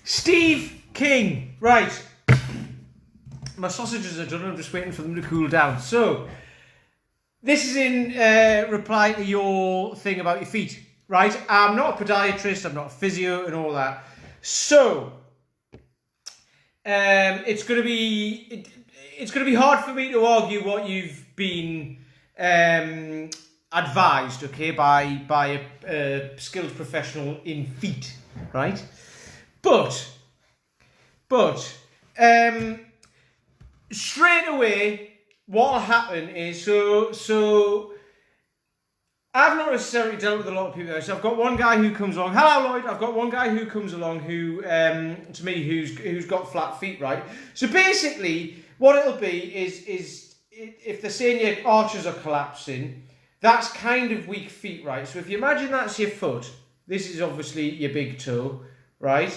Steve King. Right. My sausages are done. I'm just waiting for them to cool down. So, this is in reply to your thing about your feet. Right? I'm not a podiatrist. I'm not a physio and all that. So, it's going to be hard for me to argue what you've been advised, okay, by a skilled professional in feet, right? But straight away, what'll happen is so. I've not necessarily dealt with a lot of people. So I've got one guy who comes along. Hello, Lloyd. I've got one guy who comes along who, to me, who's got flat feet, right? So basically, what it'll be is if they're saying your arches are collapsing, that's kind of weak feet, right? So if you imagine that's your foot, this is obviously your big toe, right?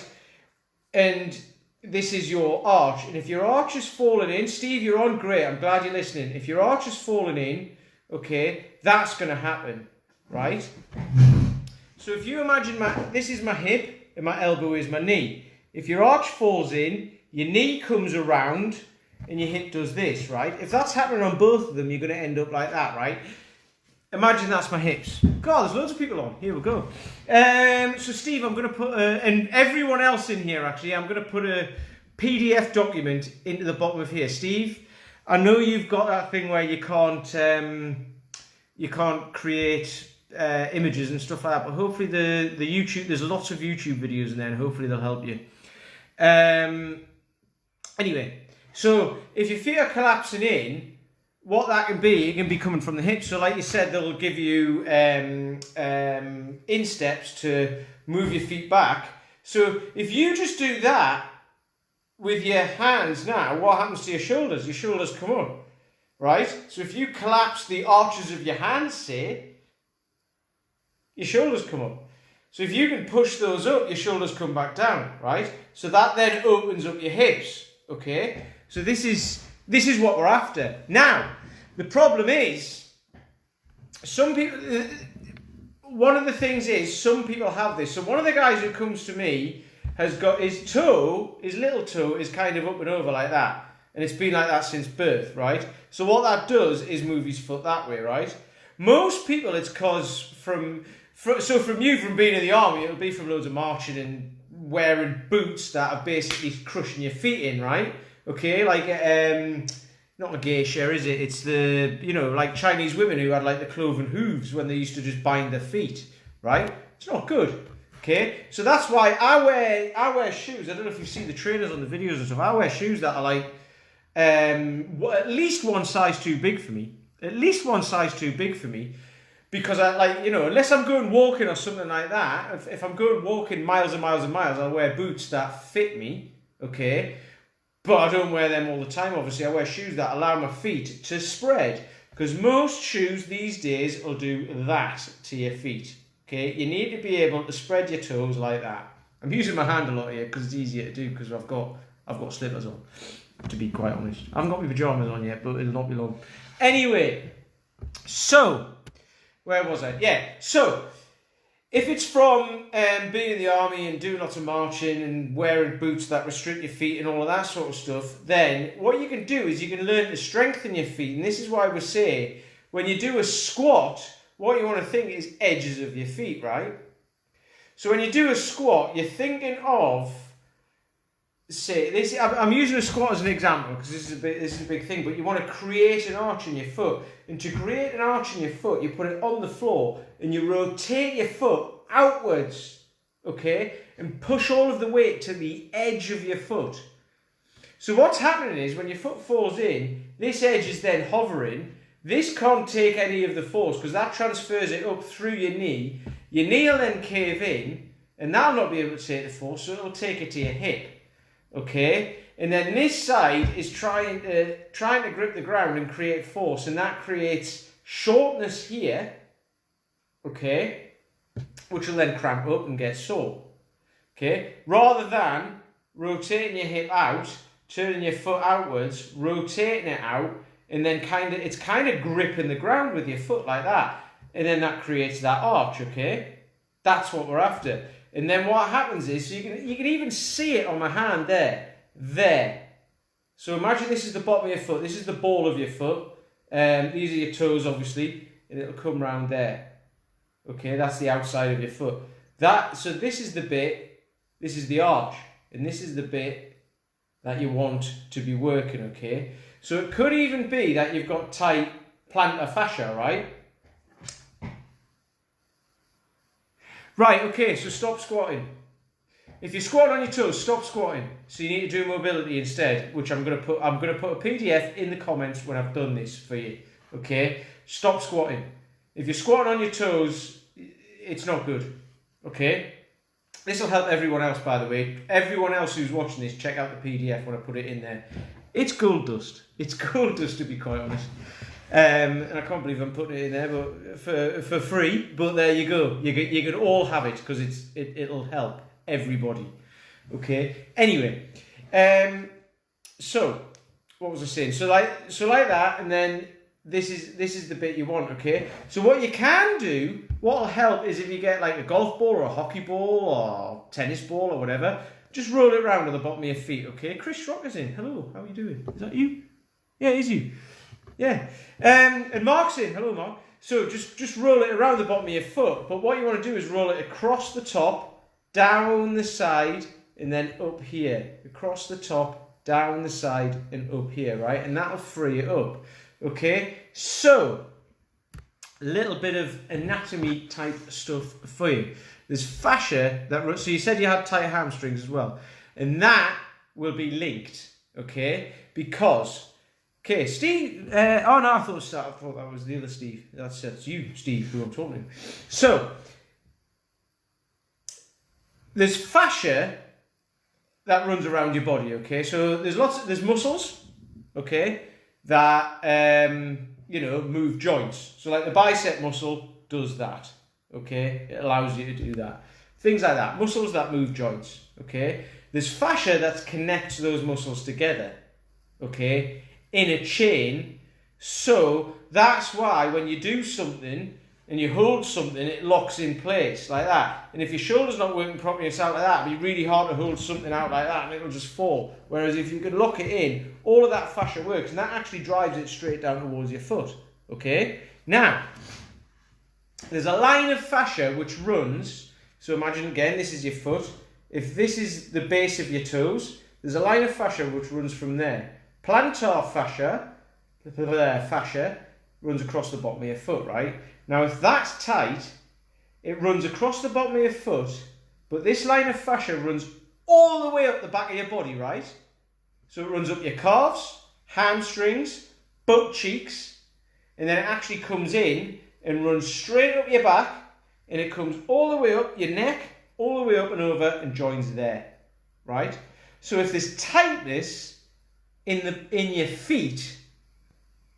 And this is your arch. And if your arch is falling in, Steve, you're on great. I'm glad you're listening. If your arch is falling in, okay, that's going to happen, right? So if you imagine this is my hip and my elbow is my knee. If your arch falls in, your knee comes around and your hip does this, right? If that's happening on both of them, you're going to end up like that, right? Imagine that's my hips. God, there's loads of people on. Here we go. So Steve, I'm going to put, and everyone else in here actually, I'm going to put a PDF document into the bottom of here. Steve, I know you've got that thing where you can't create images and stuff like that, but hopefully the YouTube, there's lots of YouTube videos in there, and hopefully they'll help you. Anyway, so if your feet are collapsing in, what that can be, it can be coming from the hips. So like you said, they'll give you insteps to move your feet back. So if you just do that with your hands now, what happens to your shoulders? Your shoulders come up, right? So if you collapse the arches of your hands, say, your shoulders come up. So if you can push those up, your shoulders come back down, right? So that then opens up your hips, okay? So this is what we're after. Now, the problem is, some people, one of the things is, some people have this. So one of the guys who comes to me has got his little toe is kind of up and over like that. And it's been like that since birth, right? So what that does is move his foot that way, right? Most people, it's because from you from being in the army, it'll be from loads of marching and wearing boots that are basically crushing your feet in, right? Okay, like, not a geisha, is it? It's the, like Chinese women who had like the cloven hooves when they used to just bind their feet, right? It's not good. Okay, so that's why I wear shoes. I don't know if you've seen the trainers on the videos and stuff. I wear shoes that are like at least one size too big for me. At least one size too big for me, because I like, unless I'm going walking or something like that. If I'm going walking miles and miles and miles, I'll wear boots that fit me. Okay, but I don't wear them all the time. Obviously, I wear shoes that allow my feet to spread, because most shoes these days will do that to your feet. Okay, you need to be able to spread your toes like that. I'm using my hand a lot here because it's easier to do, because I've got slippers on, to be quite honest. I haven't got my pyjamas on yet, but it'll not be long. Anyway, so, where was I? Yeah, so, if it's from being in the army and doing lots of marching and wearing boots that restrict your feet and all of that sort of stuff, then what you can do is you can learn to strengthen your feet. And this is why we say, when you do a squat, what you want to think is edges of your feet, right? So when you do a squat, you're thinking of, say, this. I'm using a squat as an example because this is a big thing. But you want to create an arch in your foot, and to create an arch in your foot, you put it on the floor and you rotate your foot outwards, okay, and push all of the weight to the edge of your foot. So what's happening is when your foot falls in, this edge is then hovering. This can't take any of the force because that transfers it up through your knee. Your knee will then cave in, and that'll not be able to take the force, so it'll take it to your hip. Okay? And then this side is trying to grip the ground and create force, and that creates shortness here, okay, which will then cramp up and get sore. Okay? Rather than rotating your hip out, turning your foot outwards, rotating it out, and then it's kind of gripping the ground with your foot like that. And then that creates that arch, okay? That's what we're after. And then what happens is, so you can even see it on my hand there. So imagine this is the bottom of your foot, this is the ball of your foot, these are your toes obviously, and it'll come round there. Okay, that's the outside of your foot. So this is the bit, this is the arch, and this is the bit that you want to be working, okay? So it could even be that you've got tight plantar fascia, right? Right, okay, so stop squatting. If you squat on your toes, stop squatting. So you need to do mobility instead, which I'm gonna put a PDF in the comments when I've done this for you. Okay? Stop squatting. If you're squatting on your toes, it's not good. Okay? This will help everyone else, by the way. Everyone else who's watching this, check out the PDF when I put it in there. It's gold dust. It's gold dust, to be quite honest. And I can't believe I'm putting it in there, but for free. But there you go. You can all have it because it'll help everybody. Okay. Anyway, so what was I saying? So like that, and then this is the bit you want. Okay. So what you can do, what'll help is if you get like a golf ball or a hockey ball or tennis ball or whatever, just roll it around on the bottom of your feet. Okay. Chris Rocker's in. Hello. How are you doing? Is that you? Yeah, it is you. Yeah. And Mark's in. Hello, Mark. So just roll it around the bottom of your foot. But what you want to do is roll it across the top, down the side, and then up here. Across the top, down the side, and up here, right? And that'll free it up. Okay? So, a little bit of anatomy type stuff for you. There's fascia that... So you said you had tight hamstrings as well. And that will be linked, okay? Because... Okay, Steve. Oh no, I thought that was the other Steve. That's you, Steve, who I'm talking to. So there's fascia that runs around your body. Okay, so there's muscles. Okay, that move joints. So like the bicep muscle does that. Okay, it allows you to do that. Things like that. Muscles that move joints. Okay, there's fascia that connects those muscles together. Okay. In a chain, so that's why when you do something and you hold something, it locks in place like that. And if your shoulder's not working properly, it's out like that. It'd be really hard to hold something out like that and it'll just fall. Whereas if you can lock it in, all of that fascia works and that actually drives it straight down towards your foot. Okay? Now, there's a line of fascia which runs, so imagine again, this is your foot. If this is the base of your toes, there's a line of fascia which runs from there. Plantar fascia runs across the bottom of your foot, right? Now, if that's tight, it runs across the bottom of your foot, but this line of fascia runs all the way up the back of your body, right? So it runs up your calves, hamstrings, butt cheeks, and then it actually comes in and runs straight up your back, and it comes all the way up your neck, all the way up and over, and joins there, right? So if there's tightness in your feet,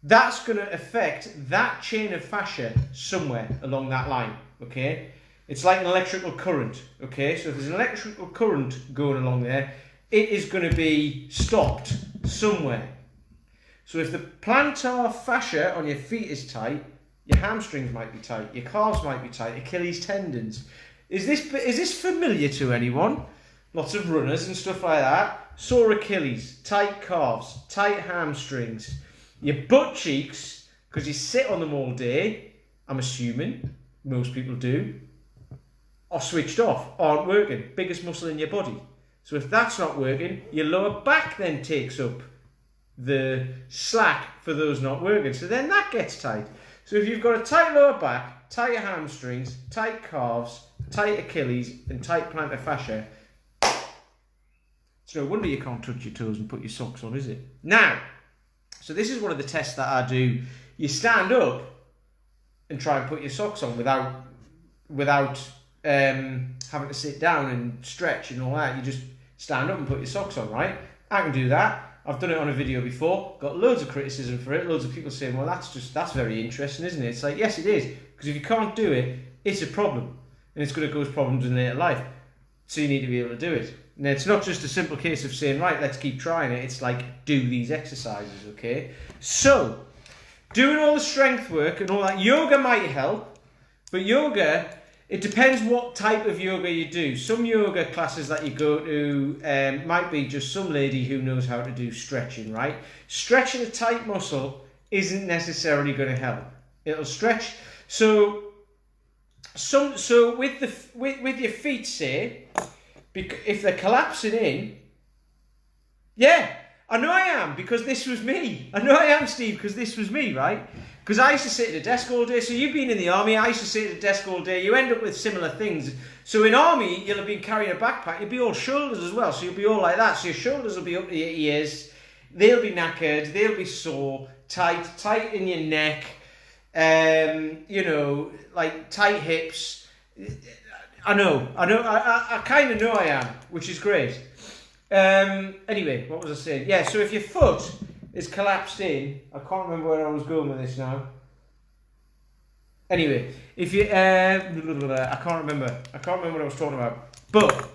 that's going to affect that chain of fascia somewhere along that line, okay? It's like an electrical current, okay? So if there's an electrical current going along there, it is going to be stopped somewhere. So if the plantar fascia on your feet is tight, your hamstrings might be tight, your calves might be tight, Achilles tendons. Is this familiar to anyone? Lots of runners and stuff like that. Sore Achilles, tight calves, tight hamstrings. Your butt cheeks, because you sit on them all day, I'm assuming, most people do, are switched off, aren't working. Biggest muscle in your body. So if that's not working, your lower back then takes up the slack for those not working. So then that gets tight. So if you've got a tight lower back, tight hamstrings, tight calves, tight Achilles, and tight plantar fascia, it's no wonder you can't touch your toes and put your socks on, is it? Now, so this is one of the tests that I do. You stand up and try and put your socks on without having to sit down and stretch and all that. You just stand up and put your socks on, right? I can do that. I've done it on a video before. Got loads of criticism for it. Loads of people saying, well, that's very interesting, isn't it? It's like, yes, it is. Because if you can't do it, it's a problem. And it's going to cause problems in later life. So you need to be able to do it. And it's not just a simple case of saying, right, let's keep trying it. It's like, do these exercises, okay? So, doing all the strength work and all that, yoga might help. But yoga it depends what type of yoga you do. Some yoga classes that you go to might be just some lady who knows how to do stretching, right? Stretching a tight muscle isn't necessarily going to help. It'll stretch. So with your feet, say, if they're collapsing in, yeah, I know I am, because this was me. I know I am, Steve, because this was me, right? Because I used to sit at a desk all day. So you've been in the army. I used to sit at a desk all day. You end up with similar things. So in army, you'll have been carrying a backpack. You'll be all shoulders as well. So you'll be all like that. So your shoulders will be up to your ears. They'll be knackered. They'll be sore, tight in your neck. You know, like tight hips. I know. I kind of know I am, which is great. Anyway, what was I saying? Yeah, so if your foot is collapsed in, I can't remember where I was going with this now. Anyway, if you, I can't remember what I was talking about. But,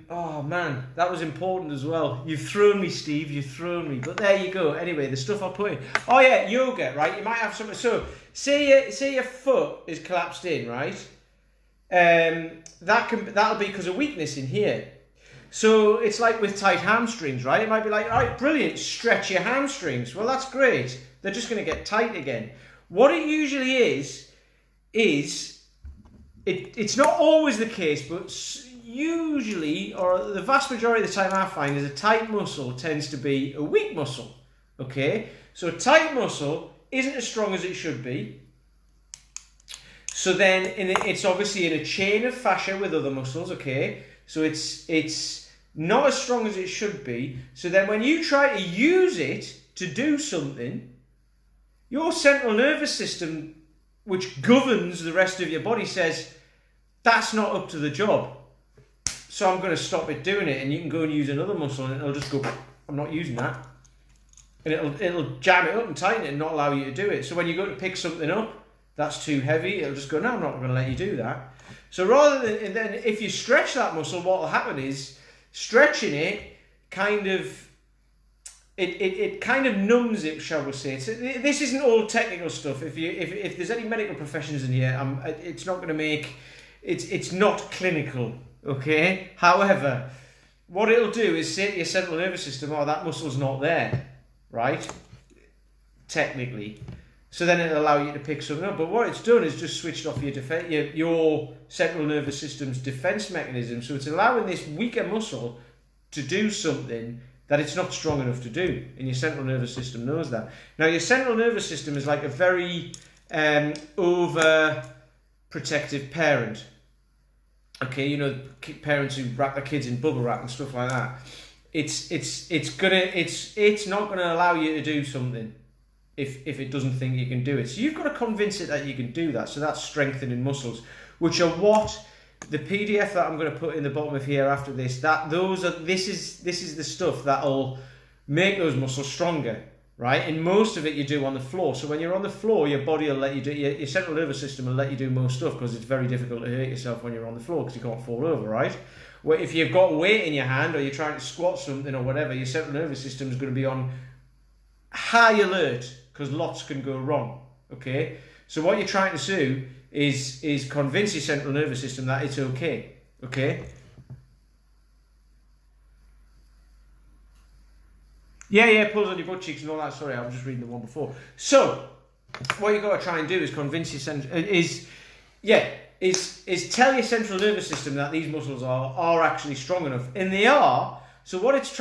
oh man, that was important as well. You've thrown me, Steve, you've thrown me. But there you go. Anyway, the stuff I'll put in. Oh yeah, yoga, right? You might have something. So, say your foot is collapsed in, right? That'll be because of weakness in here. So it's like with tight hamstrings, right? It might be like, all right, brilliant, stretch your hamstrings. Well, that's great. They're just going to get tight again. What it usually is it's not always the case, but usually, or the vast majority of the time I find, is a tight muscle tends to be a weak muscle. Okay? So a tight muscle isn't as strong as it should be. So then it's obviously in a chain of fascia with other muscles, okay? So it's not as strong as it should be. So then when you try to use it to do something, your central nervous system, which governs the rest of your body, says, that's not up to the job. So I'm going to stop it doing it, and you can go and use another muscle, and it'll just go, I'm not using that. And it'll jam it up and tighten it and not allow you to do it. So when you go to pick something up, that's too heavy, it'll just go, no, I'm not going to let you do that. So rather than, and then if you stretch that muscle, what will happen is, stretching it kind of, it kind of numbs it, shall we say. So this isn't all technical stuff. If there's any medical professions in here, it's not going to make, it's not clinical, okay? However, what it'll do is say to your central nervous system, oh, that muscle's not there, right? Technically. So then it'll allow you to pick something up. But what it's done is just switched off your central nervous system's defense mechanism. So it's allowing this weaker muscle to do something that it's not strong enough to do. And your central nervous system knows that. Now, your central nervous system is like a very overprotective parent. Okay, you know, parents who wrap their kids in bubble wrap and stuff like that. It's not gonna allow you to do something if it doesn't think you can do it. So you've got to convince it that you can do that. So that's strengthening muscles, which are what the PDF that I'm going to put in the bottom of here after this. This is the stuff that'll make those muscles stronger, right? And most of it you do on the floor. So when you're on the floor, your body will let you do, your central nervous system will let you do most stuff, because it's very difficult to hurt yourself when you're on the floor because you can't fall over, right? Well, if you've got weight in your hand, or you're trying to squat something or whatever, your central nervous system is going to be on high alert, because lots can go wrong, okay? So what you're trying to do is convince your central nervous system that it's okay, okay? Yeah, pulls on your butt cheeks and all that. Sorry, I was just reading the one before. So, what you've got to try and do is convince your central, is tell your central nervous system that these muscles are actually strong enough, and they are. So what it's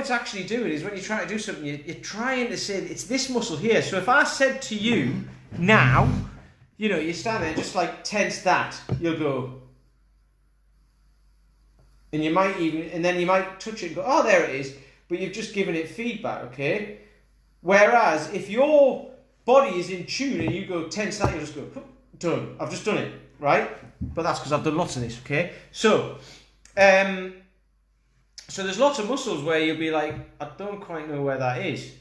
actually doing is, when you try to do something, you're trying to say it's this muscle here. So if I said to you now, you know, you stand there just like tense that, you'll go, and you might even, and then you might touch it and go, oh, there it is, but you've just given it feedback, okay? Whereas if your body is in tune and you go tense that, you just go, done. I've just done it, right? But that's because I've done lots of this, okay? So, so there's lots of muscles where you'll be like, I don't quite know where that is.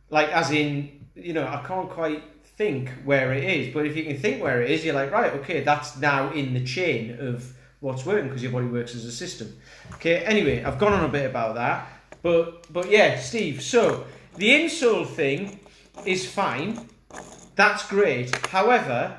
Like, as in, you know, I can't quite think where it is. But if you can think where it is, you're like, right, okay, that's now in the chain of what's working, because your body works as a system. Okay, anyway, I've gone on a bit about that. But yeah, Steve, so the insole thing is fine. That's great. However,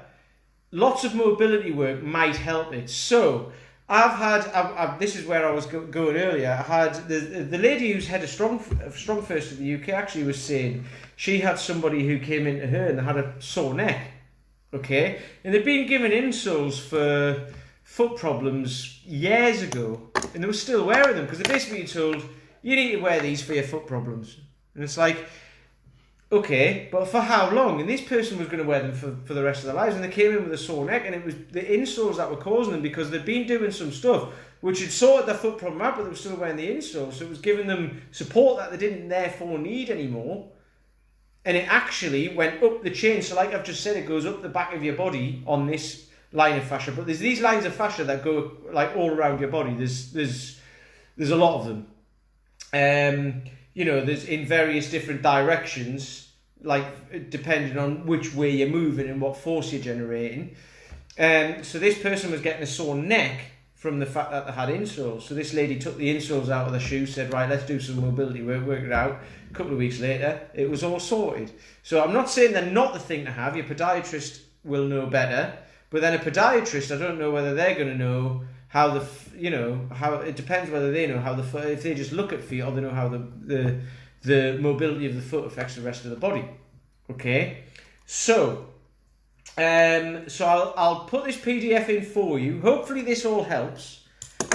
lots of mobility work might help it. So this is where I was going earlier. I had the lady who's head of Strong First in the UK actually was saying she had somebody who came into her and they had a sore neck. Okay, and they'd been given insoles for foot problems years ago, and they were still wearing them because they're basically told you need to wear these for your foot problems. And it's like, okay, but for how long? And this person was going to wear them for the rest of their lives, and they came in with a sore neck, and it was the insoles that were causing them because they'd been doing some stuff which had sorted their foot problem out, but they were still wearing the insoles, so it was giving them support that they didn't therefore need anymore. And it actually went up the chain. So like I've just said, it goes up the back of your body on this line of fascia. But there's these lines of fascia that go like all around your body. There's a lot of them. You know, there's in various different directions, like depending on which way you're moving and what force you're generating. So this person was getting a sore neck from the fact that they had insoles. So this lady took the insoles out of the shoe, said, right, let's do some mobility work it out. A couple of weeks later, it was all sorted. So I'm not saying they're not the thing to have. Your podiatrist will know better. But then a podiatrist, I don't know whether they're going to know how how it depends whether they know how the foot, if they just look at feet, or they know how the mobility of the foot affects the rest of the body. Okay? So I'll put this PDF in for you. Hopefully this all helps.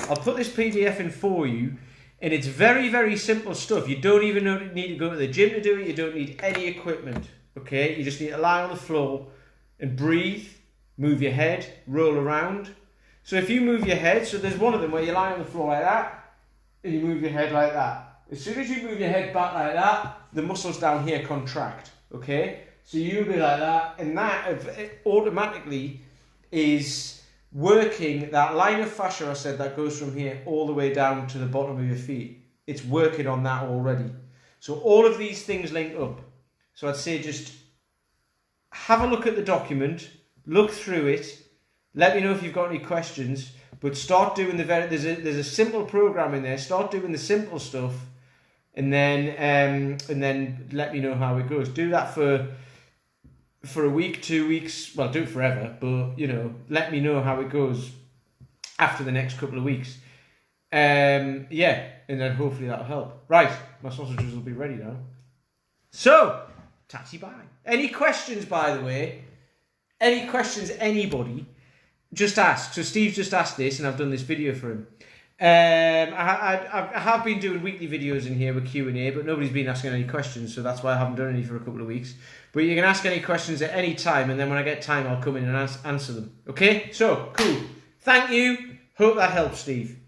I'll put this PDF in for you, and it's very, very simple stuff. You don't even need to go to the gym to do it. You don't need any equipment. Okay? You just need to lie on the floor and breathe, move your head, roll around. So if you move your head, so there's one of them where you lie on the floor like that, and you move your head like that. As soon as you move your head back like that, the muscles down here contract. Okay? So you'll be like that, and that automatically is working that line of fascia I said that goes from here all the way down to the bottom of your feet. It's working on that already. So all of these things link up. So I'd say just have a look at the document, look through it, let me know if you've got any questions, but start doing there's a simple program in there. Start doing the simple stuff, and then let me know how it goes. Do that for a week, 2 weeks, well, do it forever, but, you know, let me know how it goes after the next couple of weeks. Yeah, and then hopefully that'll help. Right, my sausages will be ready now. So, tatty bye. Any questions, by the way? Any questions, anybody? Just ask. So Steve just asked this, and I've done this video for him. I have been doing weekly videos in here with Q&A, but nobody's been asking any questions, so that's why I haven't done any for a couple of weeks. But you can ask any questions at any time, and then when I get time, I'll come in and answer them. Okay? So, cool. Thank you. Hope that helps, Steve.